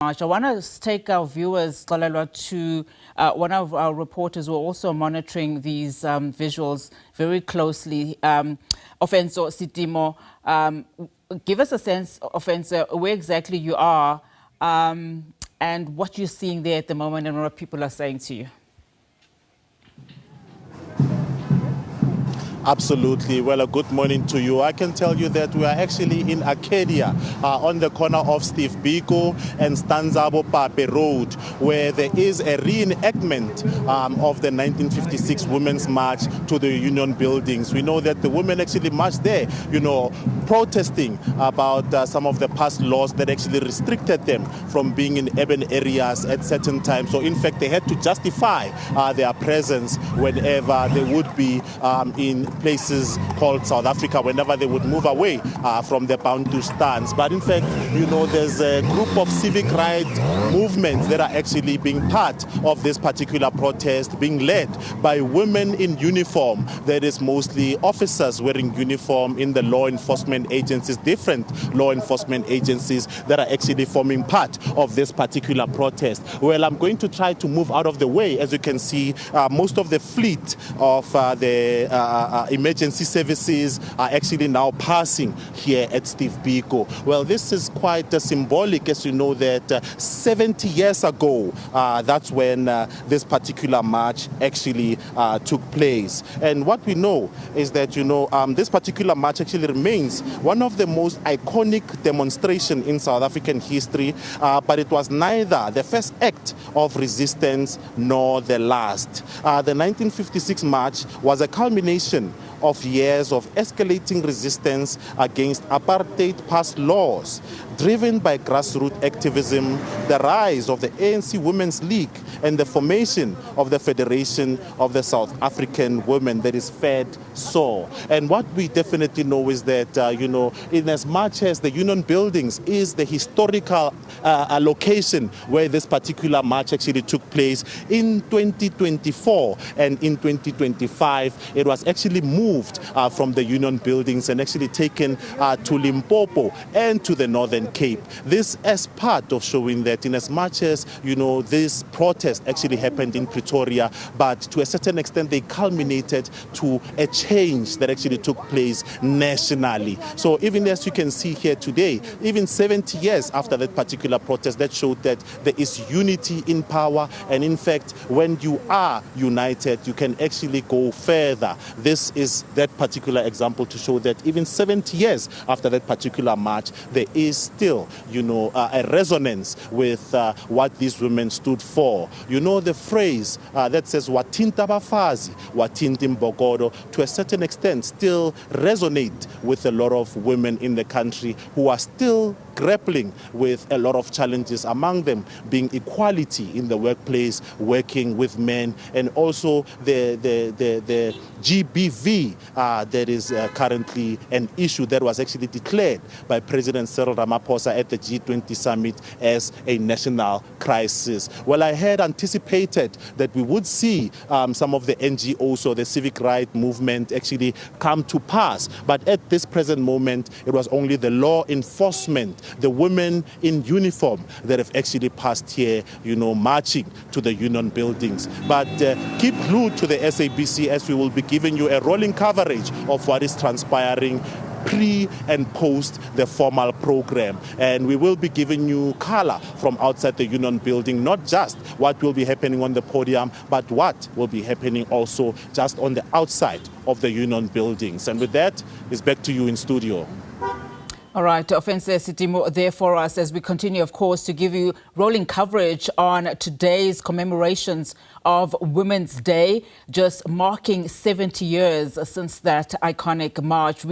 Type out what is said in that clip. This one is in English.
I want to take our viewers, Xolelwa, to one of our reporters who are also monitoring these visuals very closely. Ofentse Setimo, give us a sense, Ofentse, where exactly you are and what you're seeing there at the moment and what people are saying to you. Absolutely. Well, a good morning to you. I can tell you that we are actually in Arcadia, on the corner of Steve Biko and Stanzabo Pape Road, where there is a reenactment of the 1956 Women's March to the Union buildings. We know that the women actually marched there, protesting about some of the past laws that actually restricted them from being in urban areas at certain times. So, in fact, they had to justify their presence whenever they would be in places called South Africa, whenever they would move away from the Bantu stance. But in fact, there's a group of civic rights movements that are actually being part of this particular protest, being led by women in uniform. That is mostly officers wearing uniform in the law enforcement agencies, different law enforcement agencies that are actually forming part of this particular protest. Well, I'm going to try to move out of the way. As you can see, most of the fleet of the emergency services are actually now passing here at Steve Biko. Well, this is quite symbolic, as you know, that 70 years ago, that's when this particular march actually took place. And what we know is that, this particular march actually remains one of the most iconic demonstrations in South African history, but it was neither the first act of resistance nor the last. The 1956 march was a culmination of years of escalating resistance against apartheid past laws, driven by grassroots activism, the rise of the ANC Women's League, and the formation of the Federation of the South African Women, that is FEDSAW. And what we definitely know is that, in as much as the Union Buildings is the historical location where this particular march actually took place in 2024 and in 2025, it was actually moved from the Union Buildings and actually taken to Limpopo and to the Northern Cape. This as part of showing that in as much as, this protest actually happened in Pretoria, but to a certain extent they culminated to a change that actually took place nationally. So even as you can see here today, even 70 years after that particular protest, that showed that there is unity in power. And in fact, when you are united, you can actually go further. This is that particular example to show that even 70 years after that particular march, there is still, a resonance with what these women stood for. The phrase that says, "Watinta bafazi, watinta mbokodo," to a certain extent still resonate with a lot of women in the country who are still grappling with a lot of challenges, among them being equality in the workplace, working with men, and also the GBV that is currently an issue that was actually declared by President Cyril Ramaphosa at the G20 summit as a national crisis. Well, I had anticipated that we would see some of the NGOs or the civic rights movement actually come to pass, but at this present moment, it was only the law enforcement, the women in uniform that have actually passed here, marching to the Union Buildings. But keep glued to the SABC as we will be giving you a rolling coverage of what is transpiring pre and post the formal program. And we will be giving you color from outside the Union Building, not just what will be happening on the podium, but what will be happening also just on the outside of the Union Buildings. And with that, it's back to you in studio. All right, Ofentse Setimo there for us as we continue, of course, to give you rolling coverage on today's commemorations of Women's Day, just marking 70 years since that iconic march.